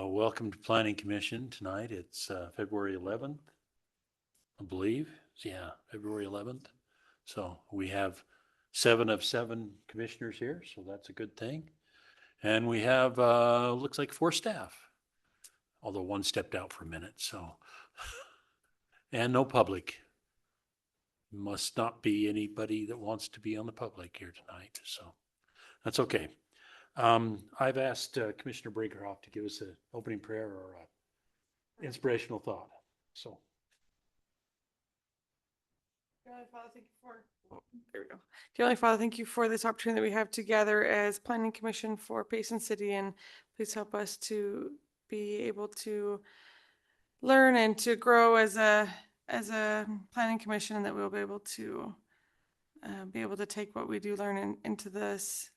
Welcome to Planning Commission tonight. It's February 11th, I believe. Yeah, February 11th. So we have 7 of 7 commissioners here, so that's a good thing. And we have, looks like 4 staff, although one stepped out for a minute, so. And no public. Must not be anybody that wants to be on the public here tonight, so that's okay. I've asked Commissioner Brinkerhoff to give us an opening prayer or inspirational thought. So. Heavenly Father, thank you for, there we go. Heavenly Father, thank you for this opportunity that we have together as Planning Commission for Payson City, and please help us to be able to learn and to grow as a planning commission, and that we'll be able to take what we do learn into this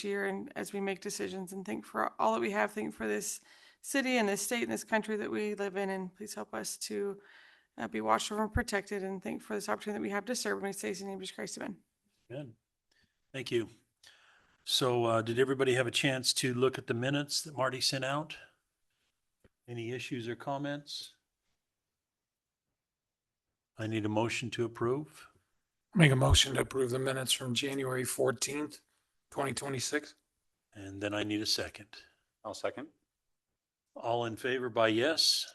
year, and as we make decisions, and thank for all that we have. Thank for this city and this state and this country that we live in, and please help us to be watched over and protected, and thank for this opportunity that we have to serve. And we say in the name of Jesus Christ, amen. Good. Thank you. So did everybody have a chance to look at the minutes that Marty sent out? Any issues or comments? I need a motion to approve. Make a motion to approve the minutes from January 14th, 2026. And then I need a second. I'll second. All in favor by yes?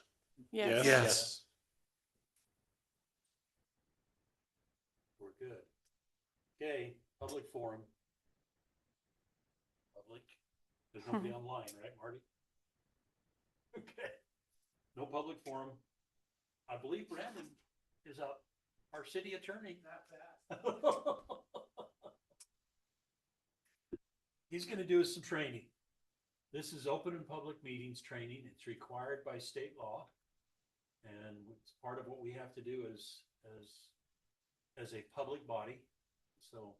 Yes. Yes. We're good. Okay, public forum. Public. There's nobody online, right, Marty? Okay. No public forum. I believe Brandon is our city attorney. Not bad. He's going to do us some training. This is open and public meetings training. It's required by state law. And it's part of what we have to do as a public body. So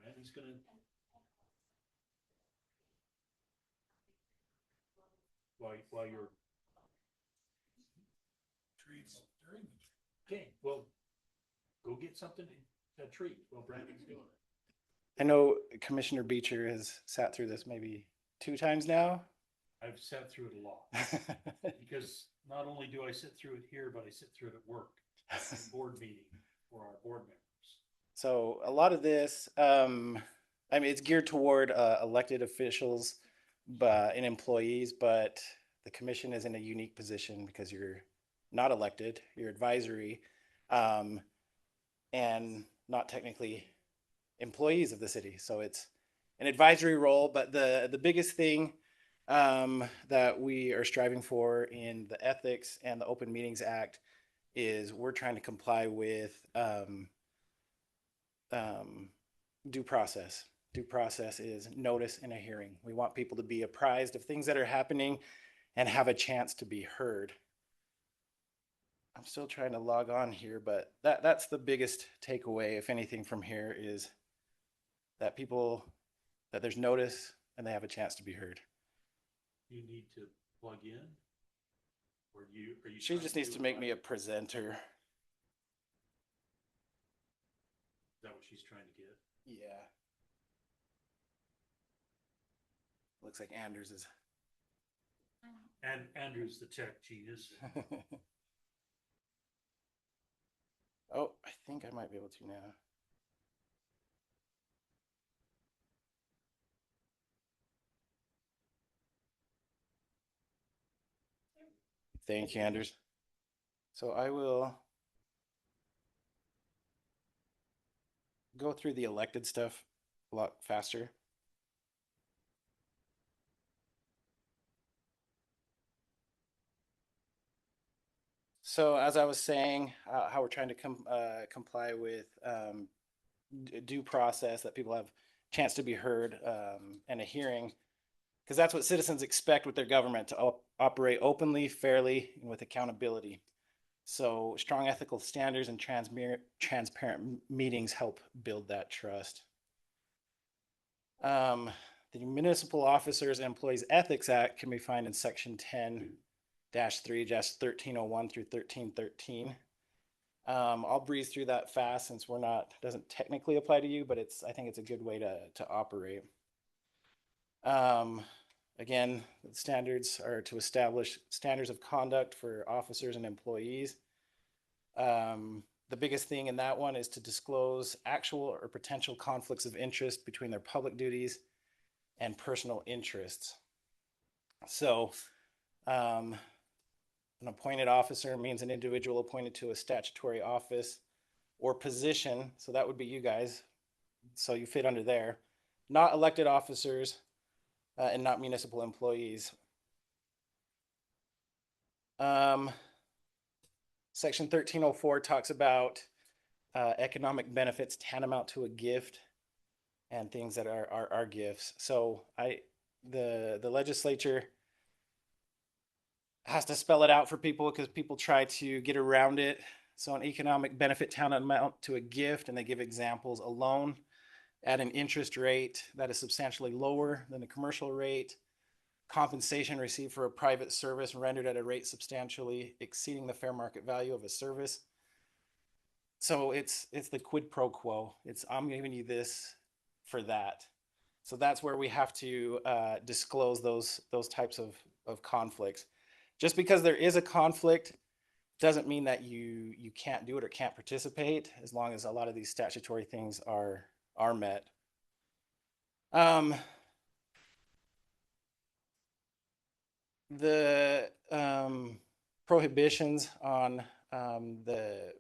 Randy's going to. While you're. Okay, well, go get something to treat while Brandon's doing it. I know Commissioner Beecher has sat through this maybe 2 times now. I've sat through it a lot because not only do I sit through it here, but I sit through it at work, board meeting for our board members. So a lot of this, I mean, it's geared toward elected officials and employees, but the commission is in a unique position because you're not elected, you're advisory, and not technically employees of the city. So it's an advisory role, but the biggest thing that we are striving for in the Ethics and the Open Meetings Act is we're trying to comply with due process. Due process is notice in a hearing. We want people to be apprised of things that are happening and have a chance to be heard. I'm still trying to log on here, but that's the biggest takeaway, if anything, from here is that there's notice and they have a chance to be heard. You need to plug in, or are you? She just needs to make me a presenter. Is that what she's trying to get? Yeah. Looks like Anders is. And Andrew's the tech genius. Oh, I think I might be able to now. Thank you, Anders. So I will go through the elected stuff a lot faster. So as I was saying, how we're trying to comply with due process, that people have a chance to be heard and a hearing, because that's what citizens expect with their government, to operate openly, fairly, and with accountability. So strong ethical standards and transparent meetings help build that trust. The Municipal Officers and Employees Ethics Act can be found in Section 10-3-1301 through 1313. I'll breeze through that fast since doesn't technically apply to you, but I think it's a good way to operate. Again, the standards are to establish standards of conduct for officers and employees. The biggest thing in that one is to disclose actual or potential conflicts of interest between their public duties and personal interests. So, an appointed officer means an individual appointed to a statutory office or position. So that would be you guys. So you fit under there. Not elected officers and not municipal employees. Section 1304 talks about economic benefits tantamount to a gift and things that are gifts. So the legislature has to spell it out for people because people try to get around it. So an economic benefit tantamount to a gift, and they give examples: a loan at an interest rate that is substantially lower than the commercial rate, compensation received for a private service rendered at a rate substantially exceeding the fair market value of a service. So it's the quid pro quo. It's, I'm giving you this for that. So that's where we have to disclose those types of conflicts. Just because there is a conflict doesn't mean that you can't do it or can't participate, as long as a lot of these statutory things are met. The prohibitions on the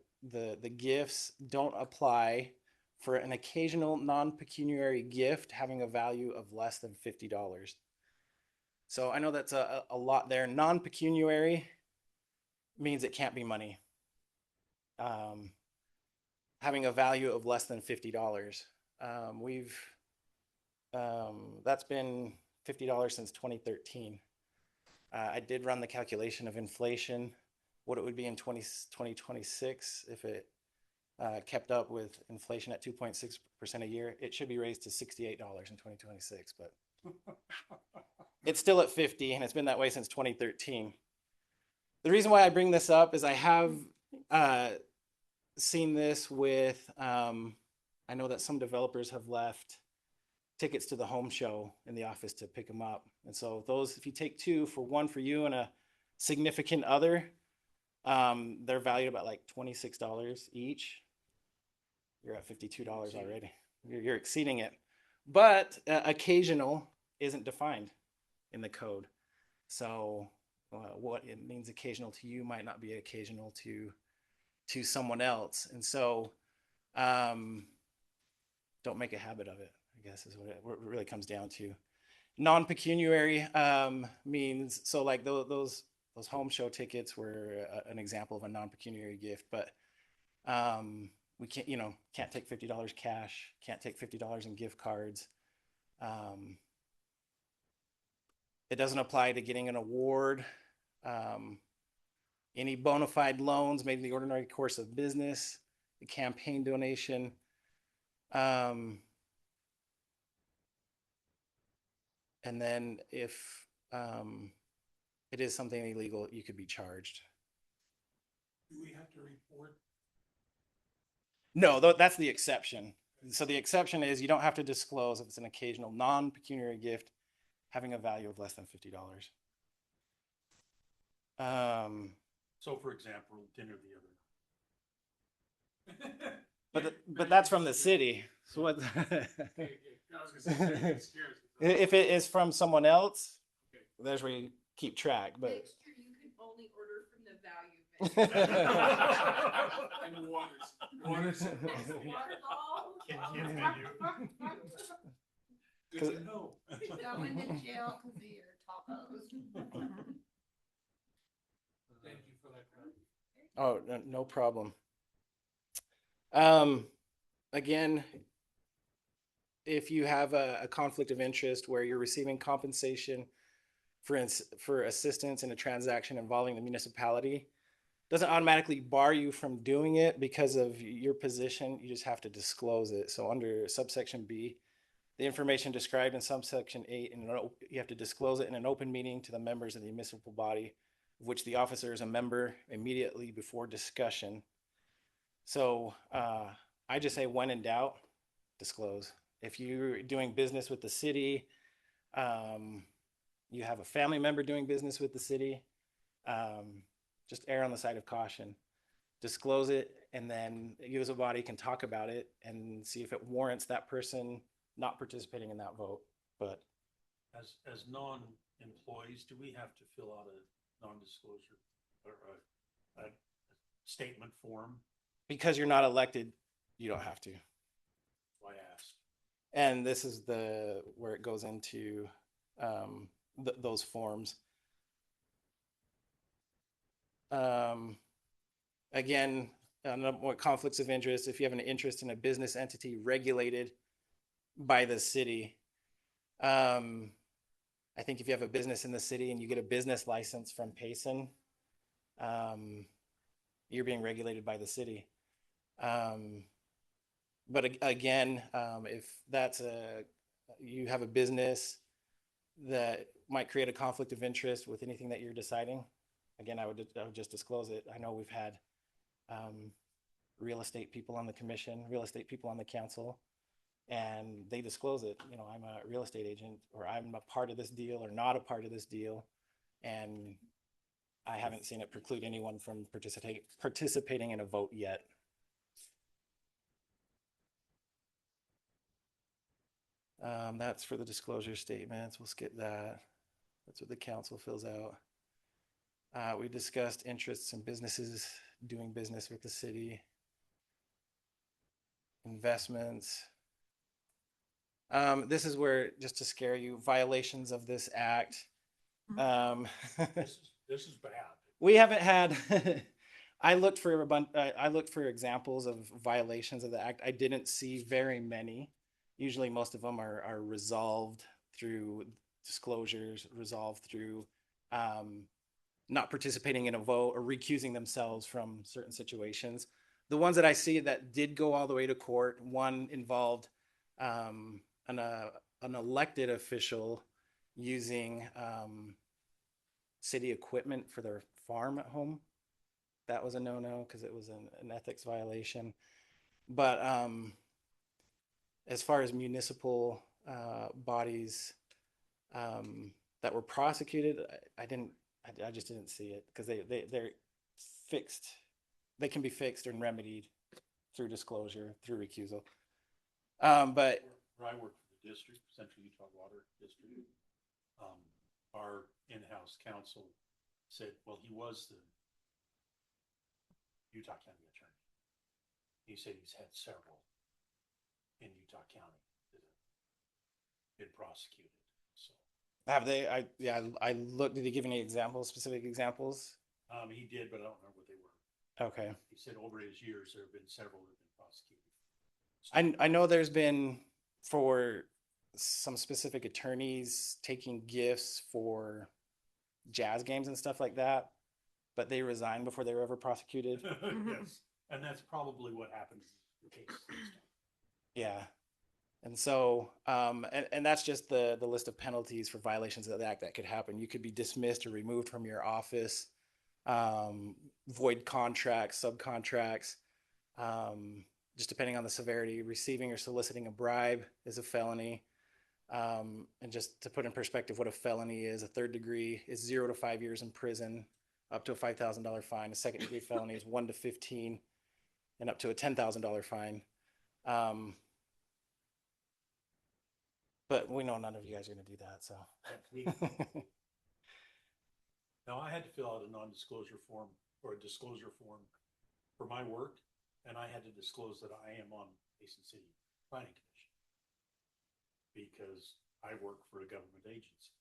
gifts don't apply for an occasional non-pecuniary gift having a value of less than $50. So I know that's a lot there. Non-pecuniary means it can't be money. Having a value of less than $50. That's been $50 since 2013. I did run the calculation of inflation, what it would be in 2026 if it kept up with inflation at 2.6% a year. It should be raised to $68 in 2026, but it's still at 50, and it's been that way since 2013. The reason why I bring this up is I have seen this with, I know that some developers have left tickets to the home show in the office to pick them up. And so those, if you take two for one for you and a significant other, they're valued about like $26 each. You're at $52 already. You're exceeding it. But occasional isn't defined in the code. So what it means occasional to you might not be occasional to someone else. And so don't make a habit of it, I guess is what it really comes down to. Non-pecuniary means, so like those home show tickets were an example of a non-pecuniary gift, but we can't take $50 cash, can't take $50 in gift cards. It doesn't apply to getting an award, any bona fide loans made in the ordinary course of business, a campaign donation. And then if it is something illegal, you could be charged. Do we have to report? No, that's the exception. So the exception is you don't have to disclose if it's an occasional non-pecuniary gift having a value of less than $50. So for example, dinner the other night. But that's from the city. So what? If it is from someone else, there's where you keep track. But next year you can only order from the value menu. And waters. Water ball. Good to know. Going to jail because of your tacos. Thank you for that. oh, no problem. Again, if you have a conflict of interest where you're receiving compensation for assistance in a transaction involving the municipality, doesn't automatically bar you from doing it because of your position. You just have to disclose it. So under subsection B, the information described in subsection 8, you have to disclose it in an open meeting to the members of the municipal body, of which the officer is a member, immediately before discussion. So I just say, when in doubt, disclose. If you're doing business with the city, you have a family member doing business with the city, just err on the side of caution. Disclose it, and then you as a body can talk about it and see if it warrants that person not participating in that vote. But As non-employees, do we have to fill out a non-disclosure or a statement form? because you're not elected, you don't have to. I asked. And this is where it goes into those forms. Again, what conflicts of interest, if you have an interest in a business entity regulated by the city. I think if you have a business in the city and you get a business license from Payson, you're being regulated by the city. But again, if you have a business that might create a conflict of interest with anything that you're deciding, again, I would just disclose it. I know we've had real estate people on the commission, real estate people on the council, and they disclose it. You know, I'm a real estate agent, or I'm a part of this deal or not a part of this deal. And I haven't seen it preclude anyone from participating in a vote yet. That's for the disclosure statements. We'll skip that. That's what the council fills out. We discussed interests in businesses doing business with the city. Investments. This is where, just to scare you, violations of this act. This is bad. We haven't had, I looked for examples of violations of the act. I didn't see very many. Usually most of them are resolved through disclosures, resolved through not participating in a vote or recusing themselves from certain situations. The ones that I see that did go all the way to court, one involved an elected official using city equipment for their farm at home. That was a no-no because it was an ethics violation. But as far as municipal bodies that were prosecuted, I just didn't see it because they're fixed. They can be fixed and remedied through disclosure, through recusal. But Where I work for the district, Central Utah Water District, our in-house counsel said, well, he was the Utah County attorney. He said he's had several in Utah County that have been prosecuted. So have they? I looked. Did he give any examples, specific examples? he did, but I don't remember what they were. Okay. He said over his years there have been several that have been prosecuted. I know there's been, for some specific attorneys, taking gifts for jazz games and stuff like that, but they resigned before they were ever prosecuted. Yes, and that's probably what happened in the case. Yeah. And so, and that's just the list of penalties for violations of the act that could happen. You could be dismissed or removed from your office, void contracts, subcontracts, just depending on the severity. Receiving or soliciting a bribe is a felony. And just to put in perspective what a felony is, a third degree is 0 to 5 years in prison, up to a $5,000 fine. A second degree felony is 1 to 15 and up to a $10,000 fine. But we know none of you guys are going to do that, so. Now, I had to fill out a non-disclosure form or a disclosure form for my work, and I had to disclose that I am on Payson City Planning Commission because I work for a government agency.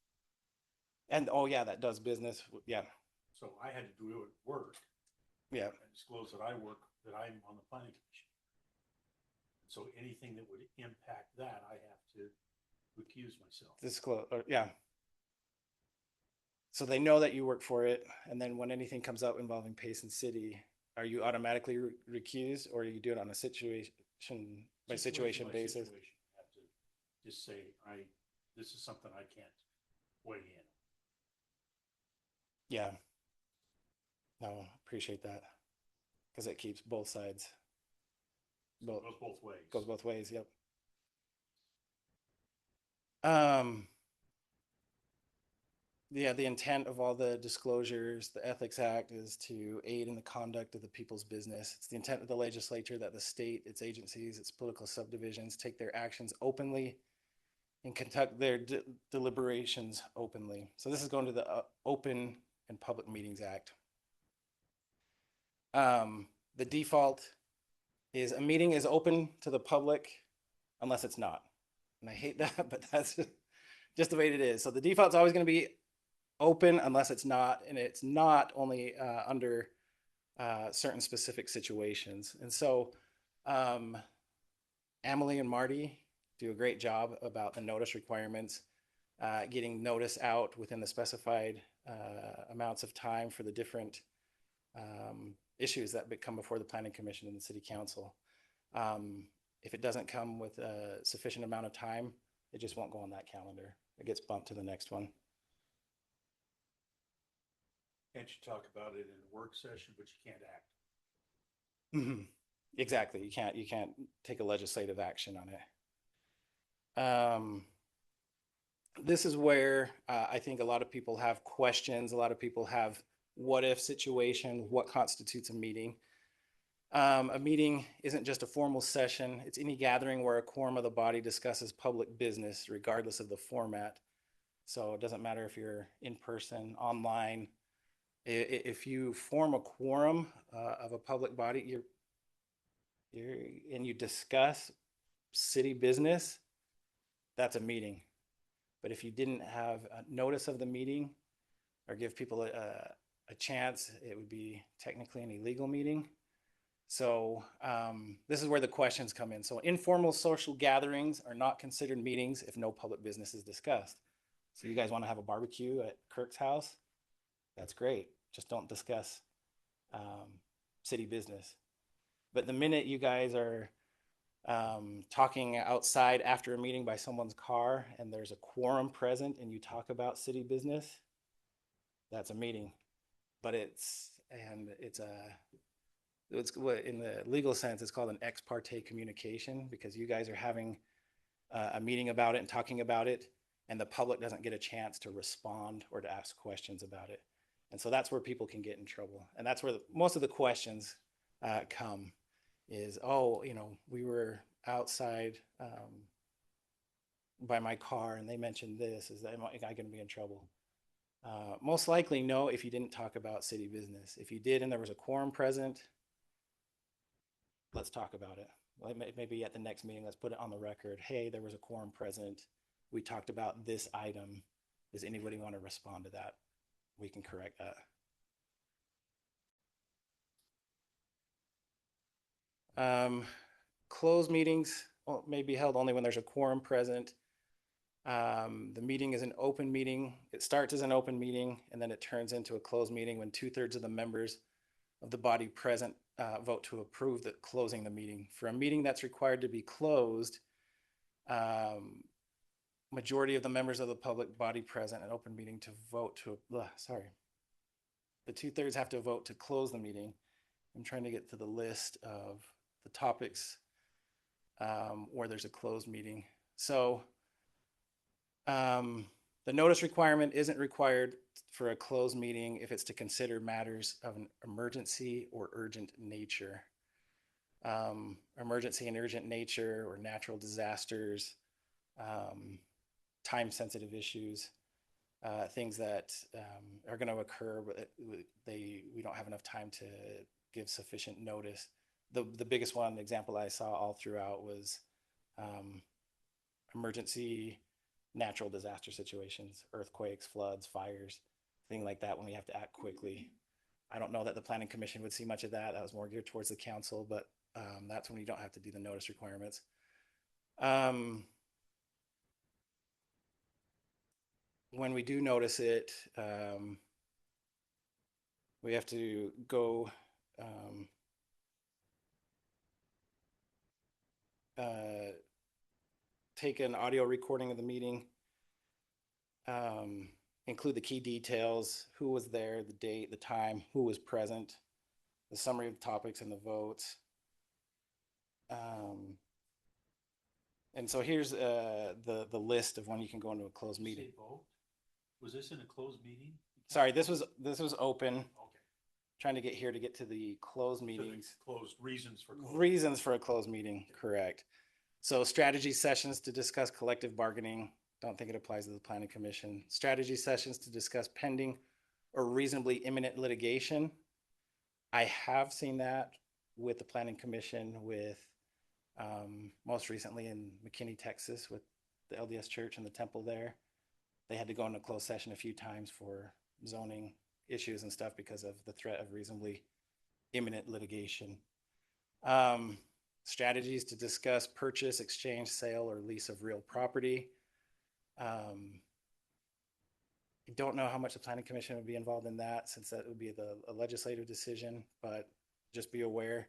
And oh yeah, that does business. Yeah. So I had to do it at work. Yeah. And disclose that I'm on the planning commission. So anything that would impact that, I have to recuse myself. Disclose. Yeah. So they know that you work for it, and then when anything comes up involving Payson City, are you automatically recused, or you do it on a situation by situation basis? Situation. I have to just say, this is something I can't weigh in. Yeah. No, appreciate that, because it keeps both sides. It goes both ways. Goes both ways. Yep. Yeah, the intent of all the disclosures, the Ethics Act is to aid in the conduct of the people's business. It's the intent of the legislature that the state, its agencies, its political subdivisions take their actions openly and conduct their deliberations openly. So this is going to the Open and Public Meetings Act. The default is a meeting is open to the public unless it's not. And I hate that, but that's just the way it is. So the default's always going to be open unless it's not, and it's not only under certain specific situations. And so Emily and Marty do a great job about the notice requirements, getting notice out within the specified amounts of time for the different issues that come before the Planning Commission and the City Council. If it doesn't come with a sufficient amount of time, it just won't go on that calendar. It gets bumped to the next one. Can't you talk about it in a work session, but you can't act? Mhm. Exactly. You can't take a legislative action on it. This is where I think a lot of people have questions. A lot of people have what if situation, what constitutes a meeting. A meeting isn't just a formal session. It's any gathering where a quorum of the body discusses public business, regardless of the format. So it doesn't matter if you're in person, online. If you form a quorum of a public body, and you discuss city business, that's a meeting. But if you didn't have a notice of the meeting or give people a chance, it would be technically an illegal meeting. So this is where the questions come in. So informal social gatherings are not considered meetings if no public business is discussed. So you guys want to have a barbecue at Kirk's house? That's great. Just don't discuss city business. But the minute you guys are talking outside after a meeting by someone's car and there's a quorum present and you talk about city business, that's a meeting. But it's what in the legal sense, it's called an ex parte communication, because you guys are having a meeting about it and talking about it, and the public doesn't get a chance to respond or to ask questions about it. And so that's where people can get in trouble. And that's where most of the questions come is, oh, we were outside by my car and they mentioned this. Am I going to be in trouble? Most likely, no, if you didn't talk about city business. If you did and there was a quorum present, let's talk about it. Maybe at the next meeting, let's put it on the record. Hey, there was a quorum present. We talked about this item. Does anybody want to respond to that? We can correct that. Closed meetings may be held only when there's a quorum present. The meeting is an open meeting. It starts as an open meeting and then it turns into a closed meeting when 2/3 of the members of the body present vote to approve the closing the meeting. For a meeting that's required to be closed, majority of the members of the public body present an open meeting to vote to, the 2/3 have to vote to close the meeting. I'm trying to get to the list of the topics where there's a closed meeting. So the notice requirement isn't required for a closed meeting if it's to consider matters of an emergency or urgent nature. Emergency and urgent nature or natural disasters, time-sensitive issues, things that are going to occur, but we don't have enough time to give sufficient notice. The biggest one, the example I saw all throughout was emergency natural disaster situations, earthquakes, floods, fires, things like that when we have to act quickly. I don't know that the Planning Commission would see much of that. That was more geared towards the council, but that's when you don't have to do the notice requirements. When we do notice it, we have to go take an audio recording of the meeting, include the key details, who was there, the date, the time, who was present, the summary of the topics and the votes. And so here's the list of when you can go into a closed meeting. Was this in a closed meeting? Sorry, this was open, Okay. trying to get here to get to the closed So the meetings. Closed, reasons for closed. Reasons for a closed meeting, correct. So strategy sessions to discuss collective bargaining. Don't think it applies to the planning commission. Strategy sessions to discuss pending or reasonably imminent litigation. I have seen that with the planning commission with, most recently in McKinney, Texas, with the LDS church and the temple there. They had to go into closed session a few times for zoning issues and stuff because of the threat of reasonably imminent litigation. Strategies to discuss purchase, exchange, sale, or lease of real property. I don't know how much the planning commission would be involved in that, since that would be a legislative decision, but just be aware.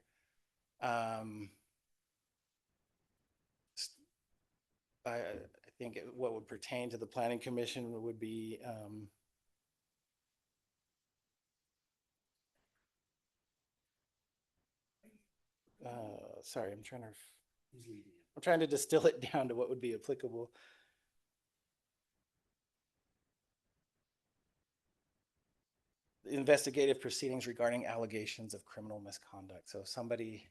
I think what would pertain to the planning commission would be, sorry, He's leading it. I'm trying to distill it down to what would be applicable. Investigative proceedings regarding allegations of criminal misconduct. So if somebody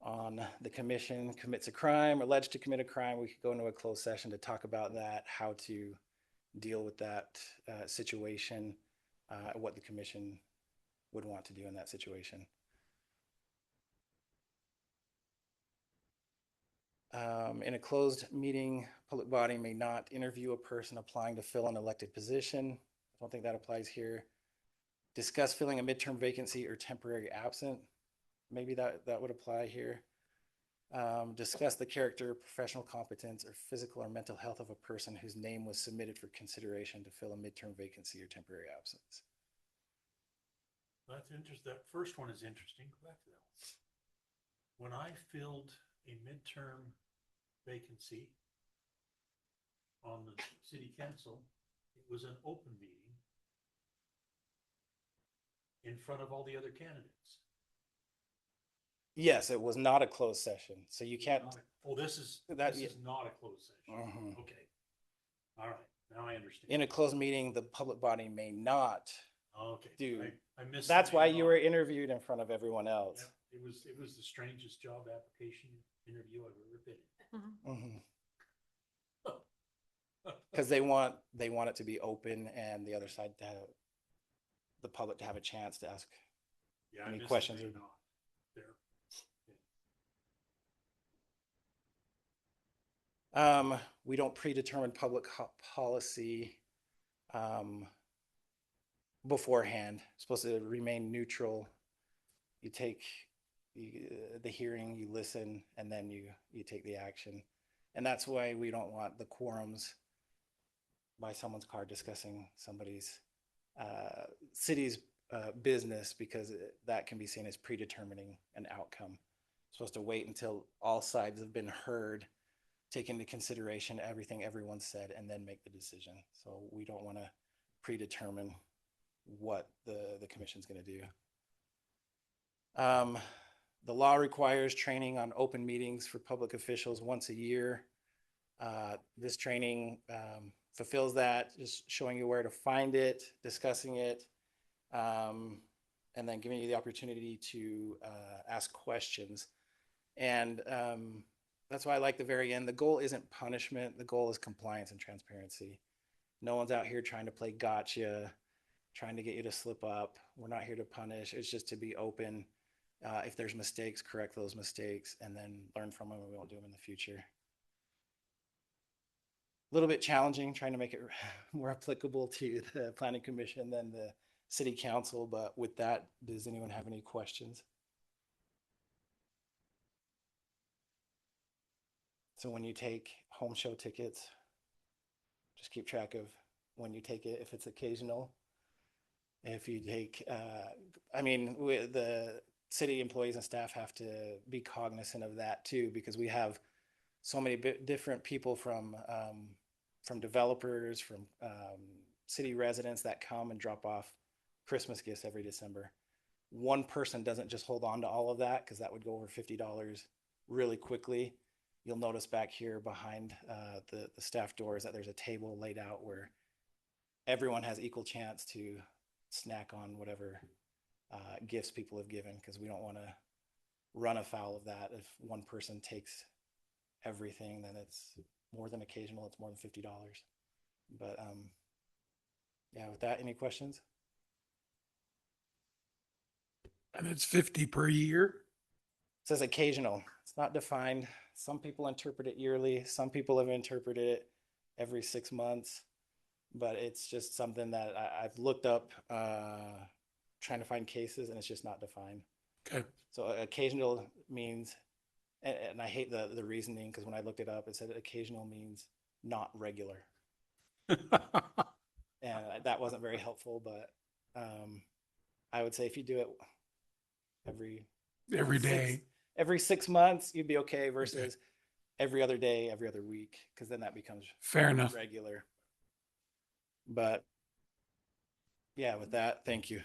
on the commission commits a crime, or alleged to commit a crime, we could go into a closed session to talk about that, how to deal with that situation, what the commission would want to do in that situation. In a closed meeting, public body may not interview a person applying to fill an elected position. I don't think that applies here. Discuss filling a midterm vacancy or temporary absent. Maybe that would apply here. Discuss the character, professional competence, or physical or mental health of a person whose name was submitted for consideration to fill a midterm vacancy or temporary absence. That's interesting. That first one is interesting. Go back to that one. When I filled a midterm vacancy on the city council, it was an open meeting in front of all the other candidates. Yes, it was not a closed session, so you can't. Oh, this is That- not a closed session. Mhm. Okay. All right. Now I understand. In a closed meeting, the public body may not. Okay. Dude, I missed. That's the why name you on were it. interviewed in front of everyone else. Yep. It was the strangest job application interview I've ever been Mhm. Because they want it to be open and the other side to have the public to have a chance to ask. Yeah, Any I missed questions the or- name on it there. We don't predetermine public policy beforehand. Supposed to remain neutral. You take the hearing, you listen, and then you take the action. And that's why we don't want the quorums by someone's car discussing somebody's city's business, because that can be seen as predetermining an outcome. Supposed to wait until all sides have been heard, take into consideration everything everyone said, and then make the decision. So we don't want to predetermine what the commission's going to do. The law requires training on open meetings for public officials once a year. This training fulfills that, just showing you where to find it, discussing it, and then giving you the opportunity to ask questions. And that's why I like the very end. The goal isn't punishment. The goal is compliance and transparency. No one's out here trying to play gotcha, trying to get you to slip up. We're not here to punish. It's just to be open. If there's mistakes, correct those mistakes, and then learn from them, and we won't do them in the future. A little bit challenging trying to make it more applicable to the planning commission than the city council, but with that, does anyone have any questions? So when you take home show tickets, just keep track of when you take it, if it's occasional. If you take, the city employees and staff have to be cognizant of that too, because we have so many different people from developers, from city residents that come and drop off Christmas gifts every December. One person doesn't just hold on to all of that, because that would go over $50 really quickly. You'll notice back here behind the staff doors that there's a table laid out where everyone has equal chance to snack on whatever gifts people have given, because we don't want to run afoul of that. If one person takes everything, then it's more than occasional. It's more than $50. But yeah, with that, any questions? And it's 50 per year. It says occasional. It's not defined. Some people interpret it yearly. Some people have interpreted it every 6 months. But it's just something that I've looked up trying to find cases, and it's just not defined. Okay. So occasional means, and I hate the reasoning, because when I looked it up, it said occasional means not regular. And that wasn't very helpful, but I would say if you do it every Day. every 6 months, you'd be okay, versus every other day, every other week, because then that becomes Fair enough. regular. But yeah, with that, thank you.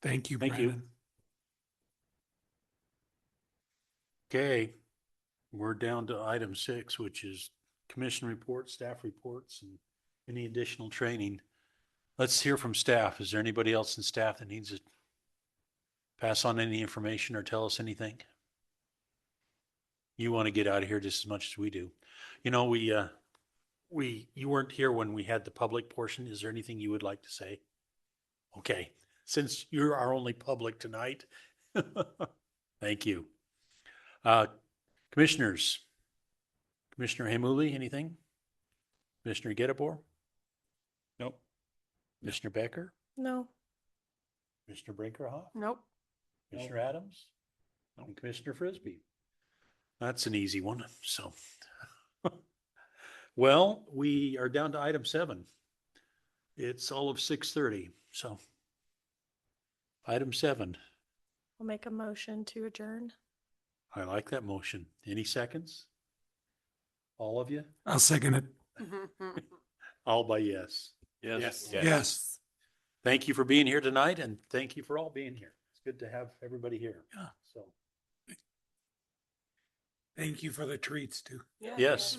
Thank you, Thank you. Brandon. Okay, we're down to item 6, which is commission reports, staff reports, and any additional training. Let's hear from staff. Is there anybody else in staff that needs to pass on any information or tell us anything? You want to get out of here just as much as we do. You know, you weren't here when we had the public portion. Is there anything you would like to say? Okay, since you're our only public tonight. Thank you. Commissioners, Commissioner Hamuli, anything? Commissioner Gettebor? Nope. Commissioner Becker? No. Commissioner Brinkerhoff? Nope. Commissioner Adams? And Commissioner Frisbee? That's an easy one, so. Well, we are down to item 7. It's all of 6:30, so. Item 7, I'll make a motion to adjourn. I like that motion. Any seconds? All of you? I'll second it. All by yes. Yes. Yes. Thank you for being here tonight, and thank you for all being here. It's good to have everybody here. Yeah. So, Thank you for the treats too. yes.